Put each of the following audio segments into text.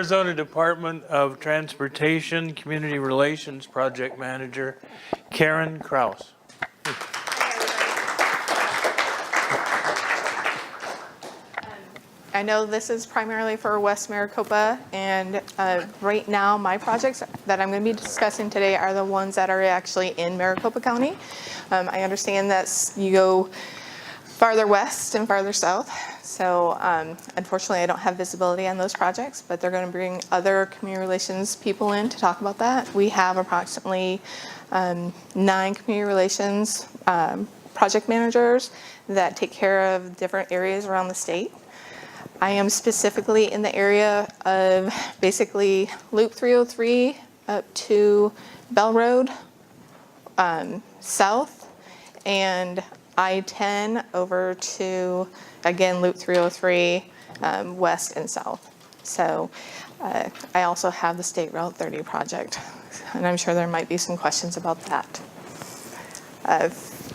Arizona Department of Transportation Community Relations Project Manager, Karen Krause. I know this is primarily for West Maricopa, and right now my projects that I'm going to be discussing today are the ones that are actually in Maricopa County. I understand that you go farther west and farther south, so unfortunately I don't have visibility on those projects, but they're going to bring other community relations people in to talk about that. We have approximately 9 community relations project managers that take care of different areas around the state. I am specifically in the area of basically Loop 303 up to Bell Road south, and I-10 over to, again, Loop 303 west and south. So I also have the State Route 30 project, and I'm sure there might be some questions about that.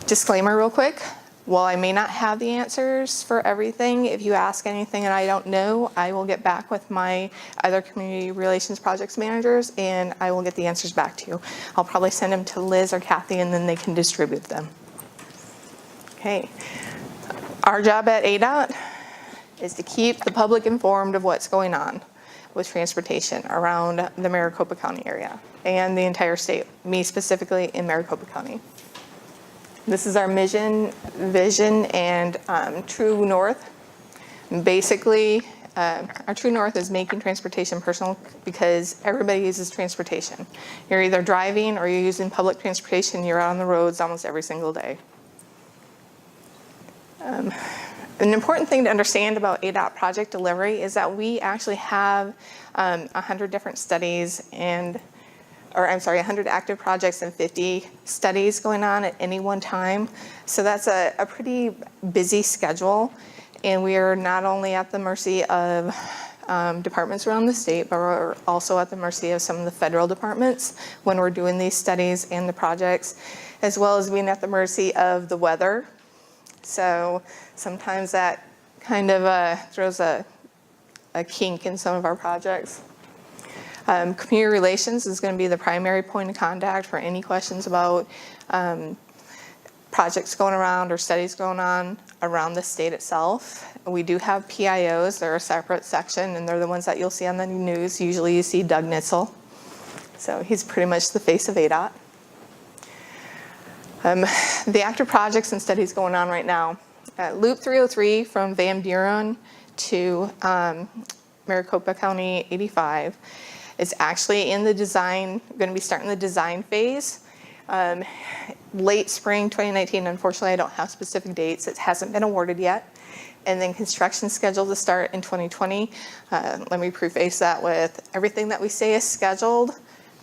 Disclaimer real quick. While I may not have the answers for everything, if you ask anything and I don't know, I will get back with my other community relations projects managers and I will get the answers back to you. I'll probably send them to Liz or Kathy and then they can distribute them. Okay. Our job at ADOT is to keep the public informed of what's going on with transportation around the Maricopa County area and the entire state, me specifically in Maricopa County. This is our mission, vision, and true north. Basically, our true north is making transportation personal because everybody uses transportation. You're either driving or you're using public transportation. You're out on the roads almost every single day. An important thing to understand about ADOT project delivery is that we actually have 100 different studies and 100 active projects and 50 studies going on at any one time. So that's a pretty busy schedule. And we are not only at the mercy of departments around the state, but we're also at the mercy of some of the federal departments when we're doing these studies and the projects, as well as being at the mercy of the weather. So sometimes that kind of throws a kink in some of our projects. Community relations is going to be the primary point of contact for any questions about projects going around or studies going on around the state itself. We do have PIOs. They're a separate section, and they're the ones that you'll see on the news. Usually you see Doug Nitzel. So he's pretty much the face of ADOT. The active projects and studies going on right now. Loop 303 from Van Buren to Maricopa County 85. It's actually in the design, going to be starting the design phase. Late spring 2019, unfortunately I don't have specific dates. It hasn't been awarded yet. And then construction scheduled to start in 2020. Let me preface that with everything that we say is scheduled.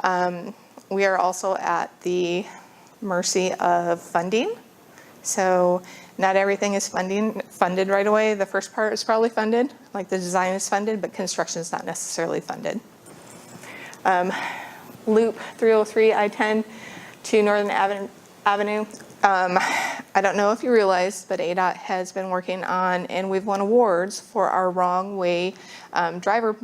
We are also at the mercy of funding. So not everything is funded right away. The first part is probably funded, like the design is funded, but construction is not necessarily funded. Loop 303 I-10 to Northern Avenue. I don't know if you realized, but ADOT has been working on, and we've won awards for our wrong way driver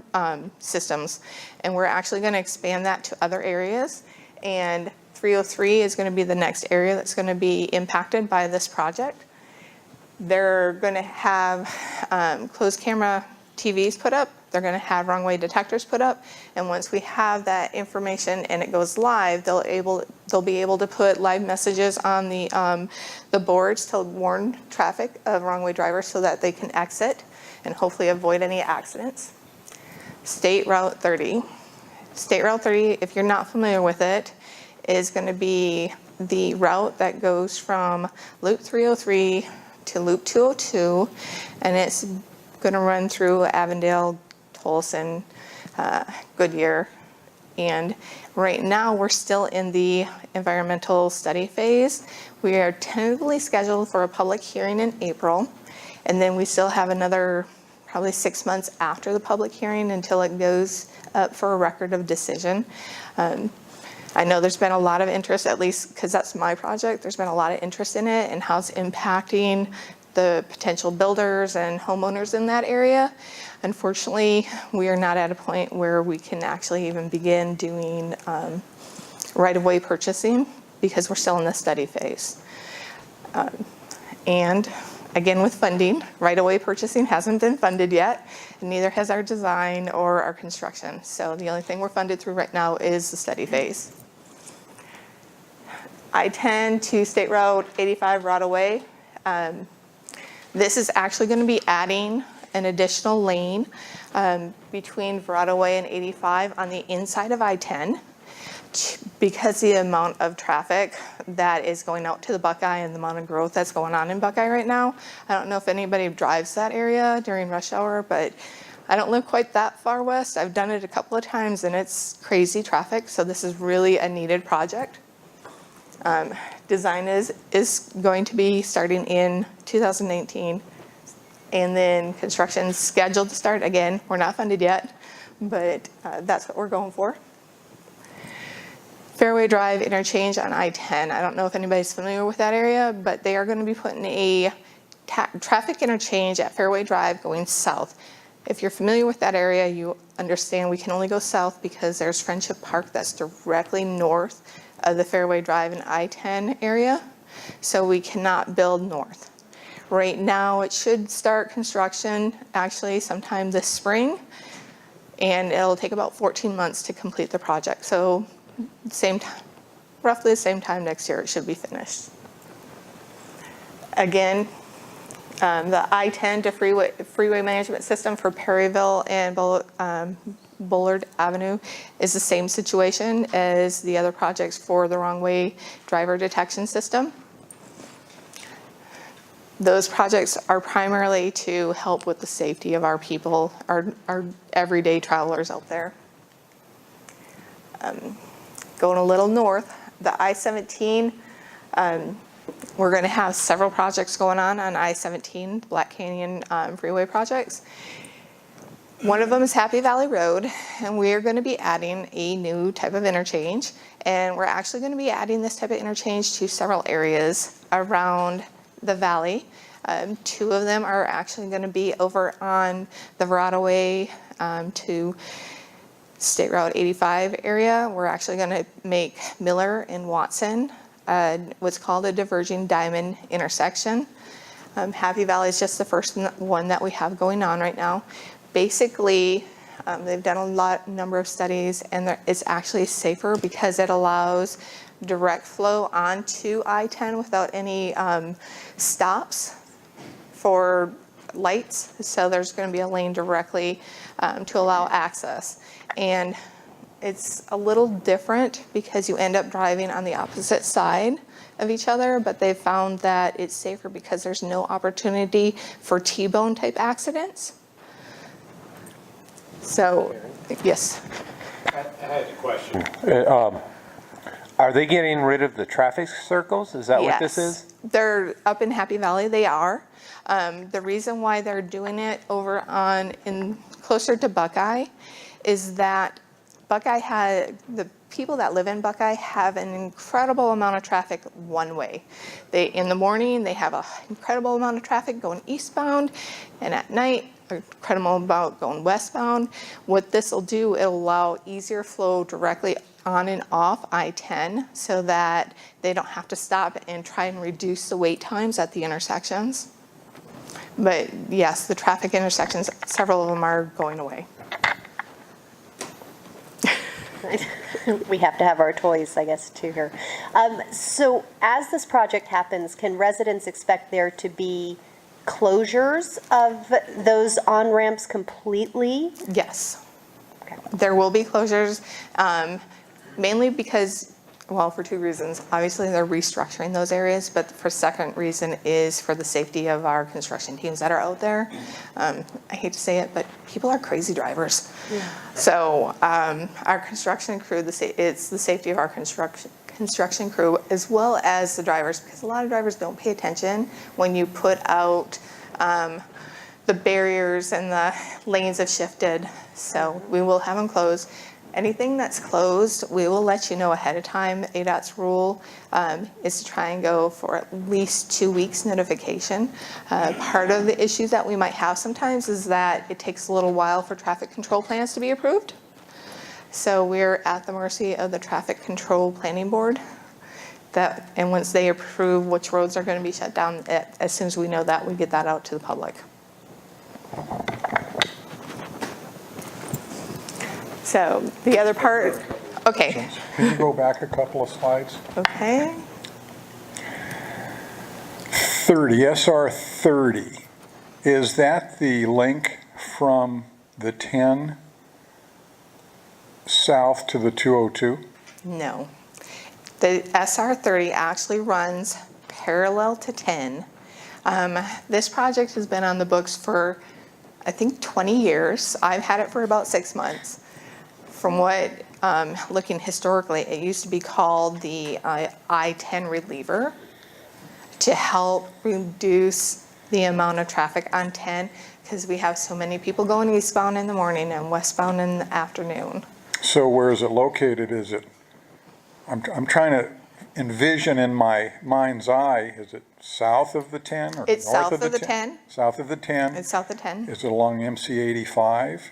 systems. And we're actually going to expand that to other areas. And 303 is going to be the next area that's going to be impacted by this project. They're going to have closed camera TVs put up. They're going to have wrong way detectors put up, and once we have that information and it goes live, they'll be able to put live messages on the boards to warn traffic of wrong way drivers so that they can exit and hopefully avoid any accidents. State Route 30. State Route 30, if you're not familiar with it, is going to be the route that goes from Loop 303 to Loop 202, and it's going to run through Avondale, Tolleson, Goodyear, and right now we're still in the environmental study phase. We are tentatively scheduled for a public hearing in April, and then we still have another probably 6 months after the public hearing until it goes up for a record of decision. I know there's been a lot of interest, at least because that's my project, there's been a lot of interest in it and how it's impacting the potential builders and homeowners in that area. Unfortunately, we are not at a point where we can actually even begin doing right-of-way purchasing because we're still in the study phase. And again, with funding, right-of-way purchasing hasn't been funded yet, and neither has our design or our construction. So the only thing we're funded through right now is the study phase. I-10 to State Route 85 right-of-way. This is actually going to be adding an additional lane between right-of-way and 85 on the inside of I-10 because the amount of traffic that is going out to the Buckeye and the amount of growth that's going on in Buckeye right now. I don't know if anybody drives that area during rush hour, but I don't live quite that far west. I've done it a couple of times and it's crazy traffic, so this is really a needed project. Design is going to be starting in 2019, and then construction scheduled to start. Again, we're not funded yet, but that's what we're going for. Fairway Drive interchange on I-10. I don't know if anybody's familiar with that area, but they are going to be putting a traffic interchange at Fairway Drive going south. If you're familiar with that area, you understand we can only go south because there's Friendship Park that's directly north of the Fairway Drive and I-10 area, so we cannot build north. Right now, it should start construction actually sometime this spring, and it'll take about 14 months to complete the project. So same time, roughly the same time next year it should be finished. Again, the I-10 to freeway management system for Perryville and Bullard Avenue is the same situation as the other projects for the wrong way driver detection system. Those projects are primarily to help with the safety of our people, our everyday travelers out there. Going a little north, the I-17, we're going to have several projects going on I-17, Black Canyon freeway projects. One of them is Happy Valley Road, and we are going to be adding a new type of interchange, and we're actually going to be adding this type of interchange to several areas around the valley. Two of them are actually going to be over on the right-of-way to State Route 85 area. We're actually going to make Miller and Watson what's called a diverging diamond intersection. Happy Valley is just the first one that we have going on right now. Basically, they've done a number of studies, and it's actually safer because it allows direct flow onto I-10 without any stops for lights. So there's going to be a lane directly to allow access. And it's a little different because you end up driving on the opposite side of each other, but they've found that it's safer because there's no opportunity for T-bone type accidents. So, yes. I had a question. Are they getting rid of the traffic circles? Is that what this is? They're up in Happy Valley. They are. The reason why they're doing it over on closer to Buckeye is that Buckeye the people that live in Buckeye have an incredible amount of traffic one way. In the morning, they have an incredible amount of traffic going eastbound, and at night, incredible amount going westbound. What this will do, it'll allow easier flow directly on and off I-10 so that they don't have to stop and try and reduce the wait times at the intersections. But yes, the traffic intersections, several of them are going away. We have to have our toys, I guess, too here. So as this project happens, can residents expect there to be closures of those on-ramps completely? Yes. Okay. There will be closures, mainly because, well, for two reasons. Obviously, they're restructuring those areas, but the second reason is for the safety of our construction teams that are out there. I hate to say it, but people are crazy drivers. Yeah. So our construction crew, it's the safety of our construction crew as well as the drivers, because a lot of drivers don't pay attention when you put out the barriers and the lanes have shifted. So we will have them closed. Anything that's closed, we will let you know ahead of time. ADOT's rule is to try and go for at least 2 weeks notification. Part of the issues that we might have sometimes is that it takes a little while for traffic control plans to be approved. So we're at the mercy of the Traffic Control Planning Board. And once they approve which roads are going to be shut down, as soon as we know that, we get that out to the public. So the other part, okay. Can you go back a couple of slides? Okay. 30, SR 30, is that the link from the 10 south to the 202? No. The SR 30 actually runs parallel to 10. This project has been on the books for, I think, 20 years. I've had it for about 6 months. From what, looking historically, it used to be called the I-10 reliever to help reduce the amount of traffic on 10 because we have so many people going eastbound in the morning and westbound in the afternoon. So where is it located? Is it, I'm trying to envision in my mind's eye, is it south of the 10 or It's north south of the 10? South of the 10? It's south of 10. Is it along MC 85?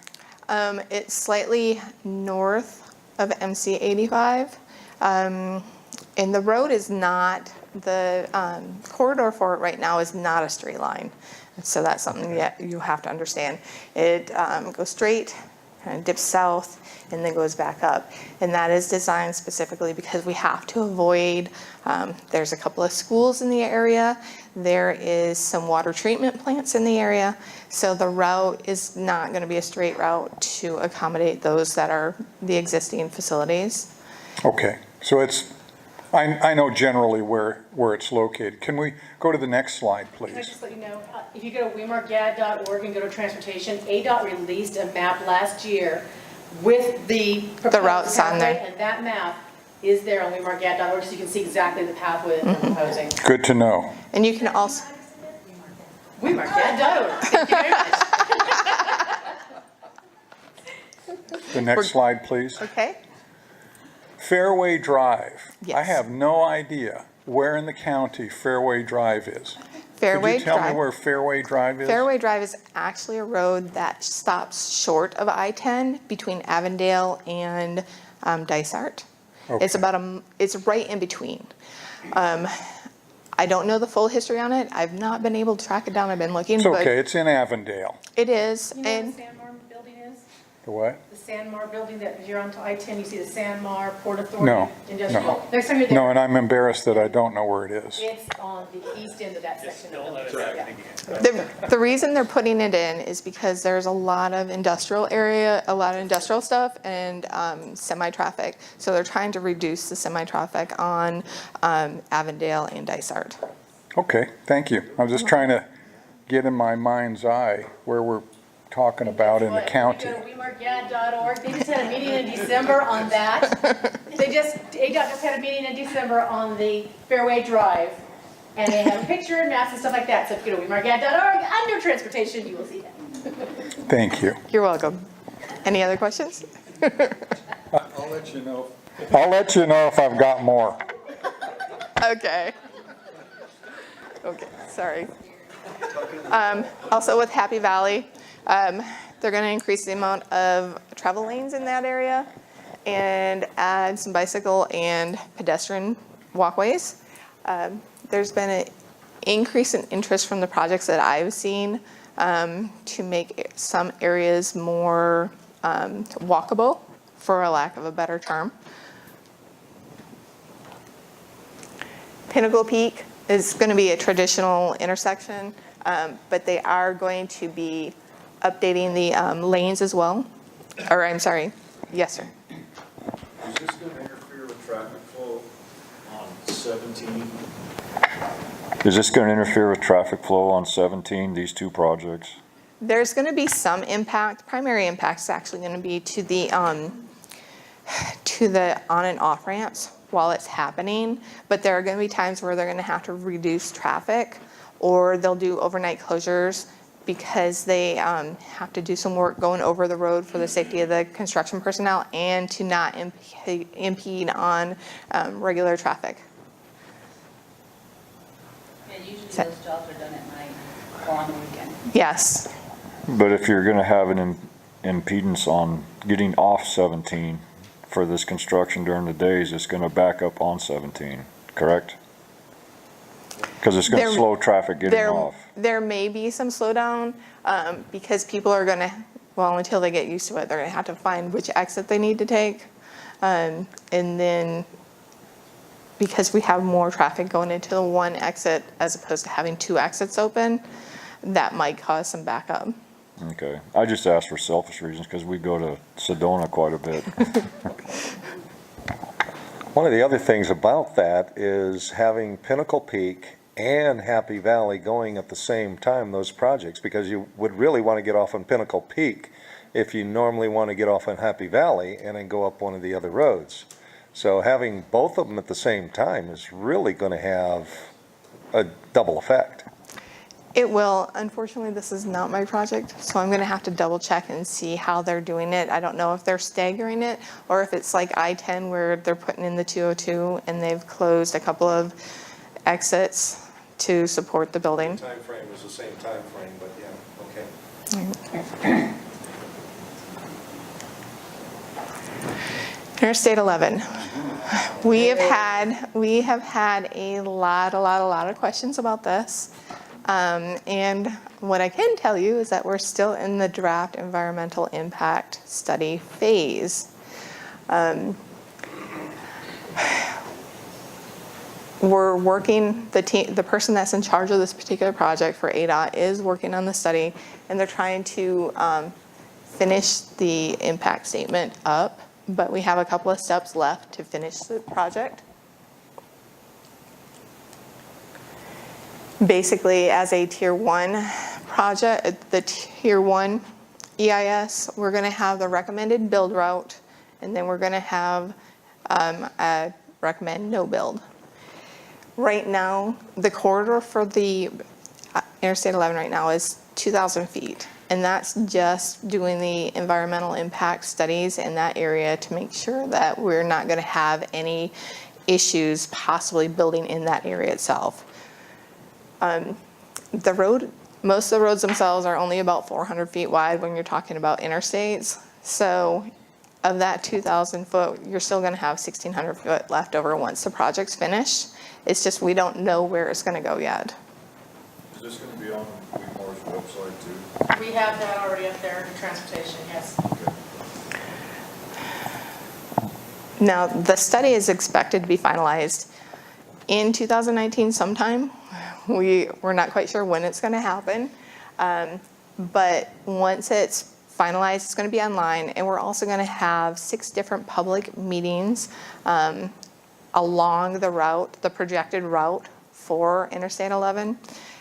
It's slightly north of MC 85. And the road is not, the corridor for it right now is not a straight line. So that's something that you have to understand. It goes straight, kind of dips south, and then goes back up. And that is designed specifically because we have to avoid, there's a couple of schools in the area. There is some water treatment plants in the area. So the route is not going to be a straight route to accommodate those that are the existing facilities. Okay, so it's, I know generally where it's located. Can we go to the next slide, Can I please? just let you know, if you go to WeMAR.org and go to transportation, ADOT released a map last year with the proposed routes on there. pathway, and that map is there on WeMAR.org, so you can see exactly the pathway that they're proposing. Good to know. And you can also, WeMAR.org, thank you very much. The next slide, please. okay? Fairway Drive. I Yes. have no idea where in the county Fairway Drive is. Fairway Could you tell me Drive. where Fairway Drive is? Fairway Drive is actually a road that stops short of I-10 between Avondale and Dysart. It's Okay. it's right in between. I don't know the full history on it. I've not been able to track it down. I've been looking, It's but okay, it's in Avondale. it is. You know what And the Sanmar building is? The what? The Sanmar building that, if you're on I-10, you see the Sanmar Port Authority No, Industrial. no. Next time you're there. No, and I'm embarrassed that I don't know where it is. It's on the east end of that section. of the the reason they're putting it in is because there's a lot of industrial area, a lot of industrial stuff and semi-traffic. So they're trying to reduce the semi-traffic on Avondale and Dysart. Okay, thank you. I was just trying to get in my mind's eye where we're talking about in the county. If you go to WeMAR.org, they just had a meeting in December on that. ADOT just had a meeting in December on the Fairway Drive, and they have a picture and maps and stuff like that. So if you go to WeMAR.org, under transportation, you will see that. Thank you. You're welcome. Any other questions? I'll let you know. I'll let you know if I've got more. Okay. Okay, sorry. Also with Happy Valley, they're going to increase the amount of travel lanes in that area and add some bicycle and pedestrian walkways. There's been an increase in interest from the projects that I've seen to make some areas more walkable, for a lack of a better term. Pinnacle Peak is going to be a traditional intersection, but they are going to be updating the lanes as well. Or, I'm sorry, yes, sir. Is this going to interfere with traffic flow on 17? Is this going to interfere with traffic flow on 17, these two projects? There's going to be some impact. Primary impact is actually going to be to the on and off ramps while it's happening, but there are going to be times where they're going to have to reduce traffic, or they'll do overnight closures because they have to do some work going over the road for the safety of the construction personnel and to not impede on regular traffic. Yeah, usually those jobs are done at night or on the weekend. Yes. But if you're gonna have an impedance on getting off 17 for this construction during the days, it's gonna back up on 17, correct? Because it's gonna There- slow traffic getting off. There may be some slowdown because people are gonna, well, until they get used to it, they're gonna have to find which exit they need to take. And then because we have more traffic going into the one exit as opposed to having two exits open, that might cause some backup. Okay, I just asked for selfish reasons because we go to Sedona quite a bit. One of the other things about that is having Pinnacle Peak and Happy Valley going at the same time, those projects, because you would really want to get off on Pinnacle Peak if you normally want to get off on Happy Valley and then go up one of the other roads. So having both of them at the same time is really going to have a double effect. It will. Unfortunately, this is not my project, so I'm gonna have to double check and see how they're doing it. I don't know if they're staggering it or if it's like I-10 where they're putting in the 202 and they've closed a couple of exits to support the building. Time frame is the same time frame, but yeah, okay. Interstate 11. We have had a lot of questions about this. And what I can tell you is that we're still in the draft environmental impact study phase. We're working, the person that's in charge of this particular project for ADOT is working on the study, and they're trying to finish the impact statement up, but we have a couple of steps left to finish the project. Basically, as a tier 1 project, the tier 1 EIS, we're going to have the recommended build route, and then we're going to have a recommend no build. Right now, the corridor for the Interstate 11 right now is 2,000 feet, and that's just doing the environmental impact studies in that area to make sure that we're not going to have any issues possibly building in that area itself. The road, most of the roads themselves are only about 400 feet wide when you're talking about interstates. So of that 2,000 foot, you're still going to have 1,600 foot left over once the project's finished. It's just we don't know where it's going to go yet. Is this gonna be on WeMAR's website too? We have that already up there in transportation, yes. Now, the study is expected to be finalized in 2019 sometime. We're not quite sure when it's going to happen, but once it's finalized, it's going to be online, and we're also going to have 6 different public meetings along the route, the projected route for Interstate 11.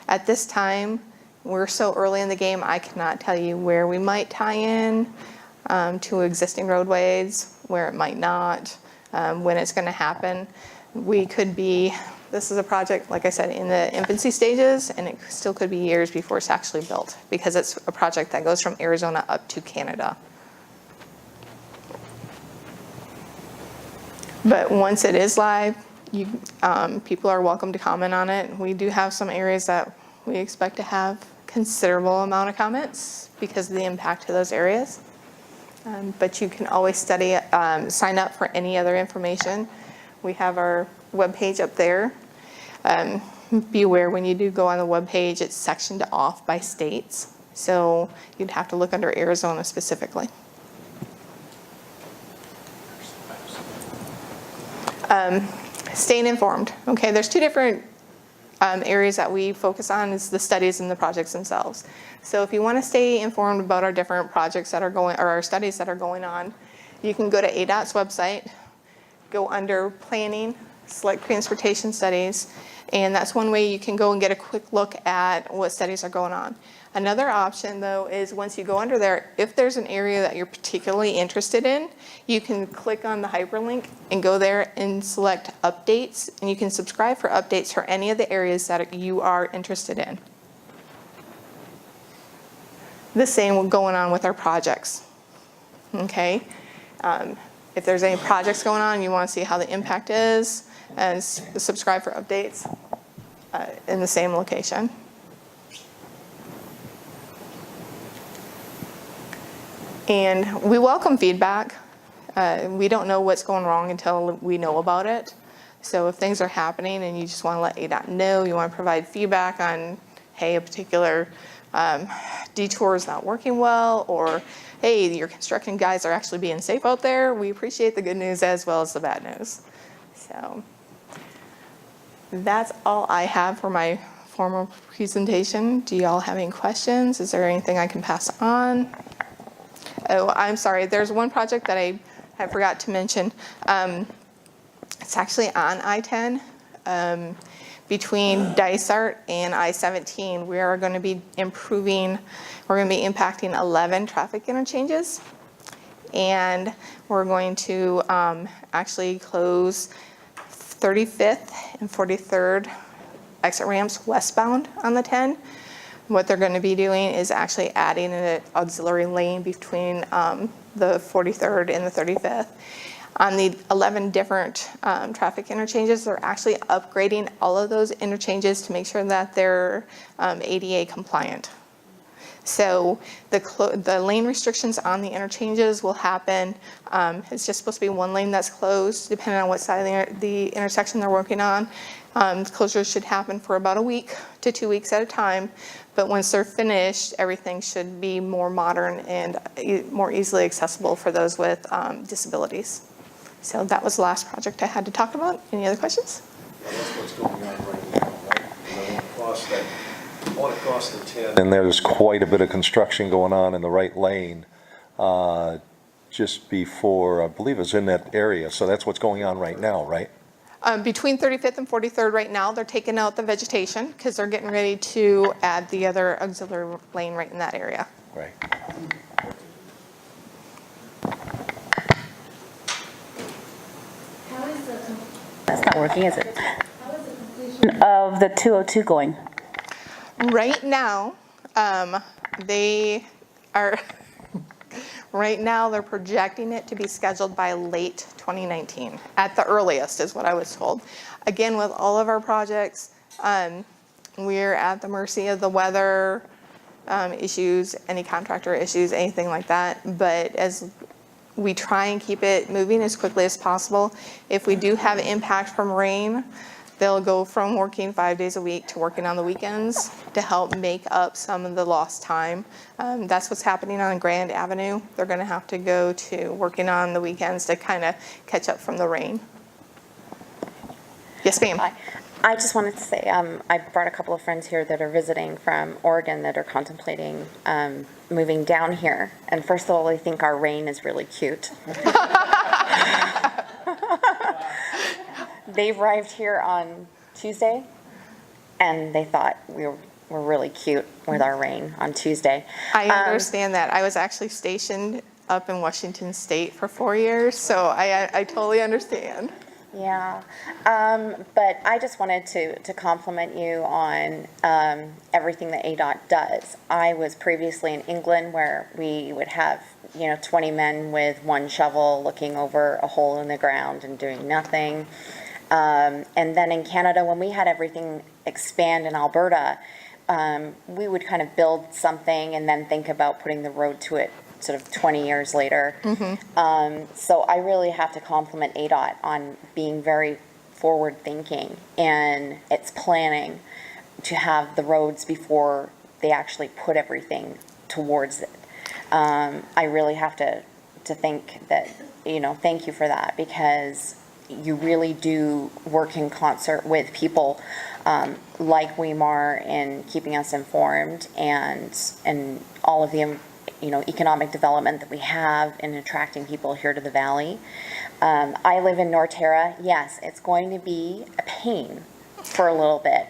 At this time, we're so early in the game, I cannot tell you where we might tie in to existing roadways, where it might not, when it's going to happen. We could be, this is a project, like I said, in the infancy stages, and it still could be years before it's actually built because it's a project that goes from Arizona up to Canada. But once it is live, people are welcome to comment on it. We do have some areas that we expect to have considerable amount of comments because of the impact to those areas. But you can always sign up for any other information. We have our webpage up there. Be aware when you do go on the webpage, it's sectioned off by states. So you'd have to look under Arizona specifically. Staying informed. Okay, there's 2 different areas that we focus on is the studies and the projects themselves. So if you want to stay informed about our different projects that are going, or our studies that are going on, you can go to ADOT's website, go under planning, select transportation studies, and that's one way you can go and get a quick look at what studies are going on. Another option though is once you go under there, if there's an area that you're particularly interested in, you can click on the hyperlink and go there and select updates, and you can subscribe for updates for any of the areas that you are interested in. The same going on with our projects, okay? If there's any projects going on, you want to see how the impact is, and subscribe for updates in the same location. And we welcome feedback. We don't know what's going wrong until we know about it. So if things are happening and you just want to let ADOT know, you want to provide feedback on, hey, a particular detour is not working well, or hey, your construction guys are actually being safe out there, we appreciate the good news as well as the bad news. So that's all I have for my formal presentation. Do y'all have any questions? Is there anything I can pass on? Oh, I'm sorry, there's one project that I forgot to mention. It's actually on I-10. Between Dysart and I-17, we are going to be improving, we're going to be impacting 11 traffic interchanges. And we're going to actually close 35th and 43rd exit ramps westbound on the 10. What they're going to be doing is actually adding an auxiliary lane between the 43rd and the 35th. On the 11 different traffic interchanges, they're actually upgrading all of those interchanges to make sure that they're ADA compliant. So the lane restrictions on the interchanges will happen. It's just supposed to be one lane that's closed, depending on what side of the intersection they're working on. Closures should happen for about a week to 2 weeks at a time. But once they're finished, everything should be more modern and more easily accessible for those with disabilities. So that was the last project I had to talk about. Any other questions? Well, that's what's going on right now, right? On across the 10. And there's quite a bit of construction going on in the right lane, just before, I believe it's in that area. So that's what's going on right now, right? Between 35th and 43rd right now, they're taking out the vegetation because they're getting ready to add the other auxiliary lane right in that area. Right. That's not working, is it? Of the 202 going. Right now, they are, right now they're projecting it to be scheduled by late 2019, at the earliest is what I was told. Again, with all of our projects, we're at the mercy of the weather issues, any contractor issues, anything like that. But as we try and keep it moving as quickly as possible, if we do have impact from rain, they'll go from working 5 days a week to working on the weekends to help make up some of the lost time. That's what's happening on Grand Avenue. They're going to have to go to working on the weekends to kind of catch up from the rain. Yes, ma'am. I just wanted to say, I brought a couple of friends here that are visiting from Oregon that are contemplating moving down here. And first of all, they think our rain is really cute. They arrived here on Tuesday, and they thought we were really cute with our rain on Tuesday. I understand that. I was actually stationed up in Washington State for 4 years, so I totally understand. Yeah, but I just wanted to compliment you on everything that ADOT does. I was previously in England where we would have 20 men with one shovel looking over a hole in the ground and doing nothing. And then in Canada, when we had everything expand in Alberta, we would kind of build something and then think about putting the road to it sort of 20 years later. So I really have to compliment ADOT on being very forward-thinking in its planning to have the roads before they actually put everything towards it. I really have to think that, thank you for that, because you really do work in concert with people like WeMAR in keeping us informed and all of the economic development that we have in attracting people here to the valley. I live in Norterra. Yes, it's going to be a pain for a little bit,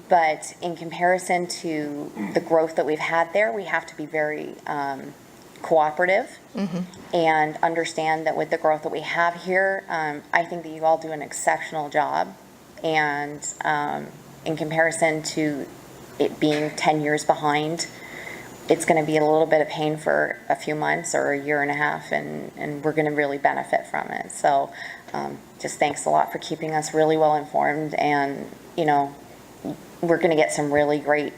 but in comparison to the growth that we've had there, we have to be very cooperative and understand that with the growth that we have here, I think that you all do an exceptional job. And in comparison to it being 10 years behind, it's going to be a little bit of pain for a few months or a year and a half, and we're going to really benefit from it. So just thanks a lot for keeping us really well informed, and, you know, we're going to get some really great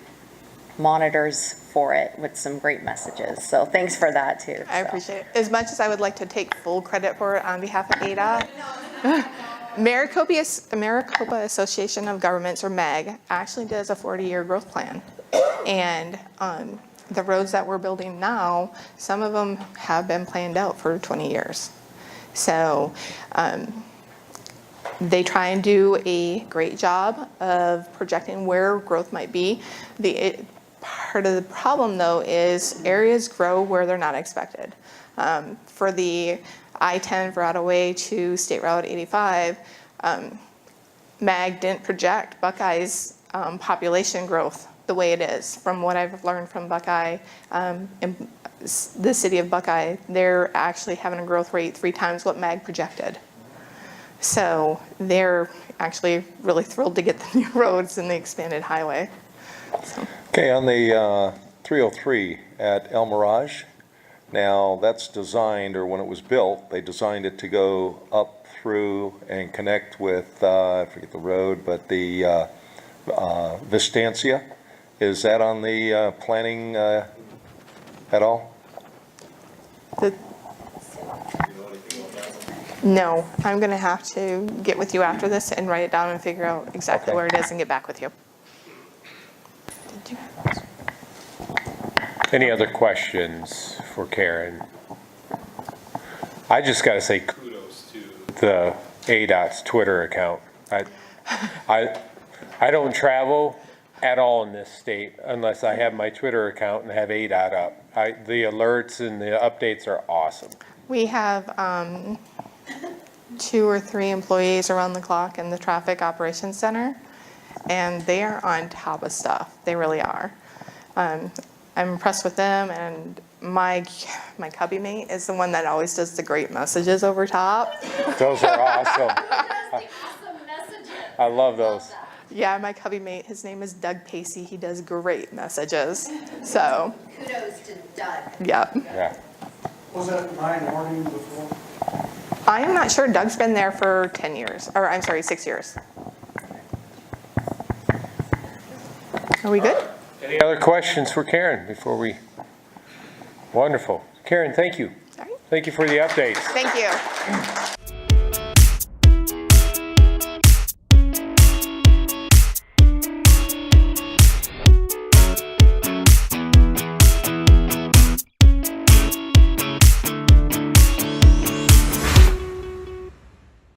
monitors for it with some great messages. So thanks for that too. I appreciate it. As much as I would like to take full credit for it on behalf of ADOT, Maricopa Association of Governments, or MAG, actually does a 40-year growth plan. And the roads that we're building now, some of them have been planned out for 20 years. So they try and do a great job of projecting where growth might be. Part of the problem, though, is areas grow where they're not expected. For the I-10 Way to State Route 85, MAG didn't project Buckeye's population growth the way it is. From what I've learned from Buckeye, in the city of Buckeye, they're actually having a growth rate 3 times what MAG projected. So they're actually really thrilled to get the new roads and the expanded highway. So. Okay, on the 303 at El Mirage, now that's designed, or when it was built, they designed it to go up through and connect with, I forget the road, but the Vistancia. Is that on the planning at all? No, I'm going to have to get with you after this and write it down and figure out exactly where it is and get back with you. Any other questions for Karen? I just got to say kudos to the ADOT's Twitter account. I don't travel at all in this state unless I have my Twitter account and have ADOT up. The alerts and the updates are awesome. We have 2 or 3 employees around the clock in the Traffic Operations Center, and they are on top of stuff. They really are. I'm impressed with them, and my cubby mate is the one that always does the great messages over top. Those are awesome. I love those. Yeah, my cubby mate, his name is Doug Pacey. He does great messages. So Kudos to Doug. yep. Yeah. Was that 9 morning before? I'm not sure. Doug's been there for 10 years, or I'm sorry, 6 years. Are we good? Any other questions for Karen before we? Wonderful. Karen, thank you. All right. Thank you for the updates. Thank you.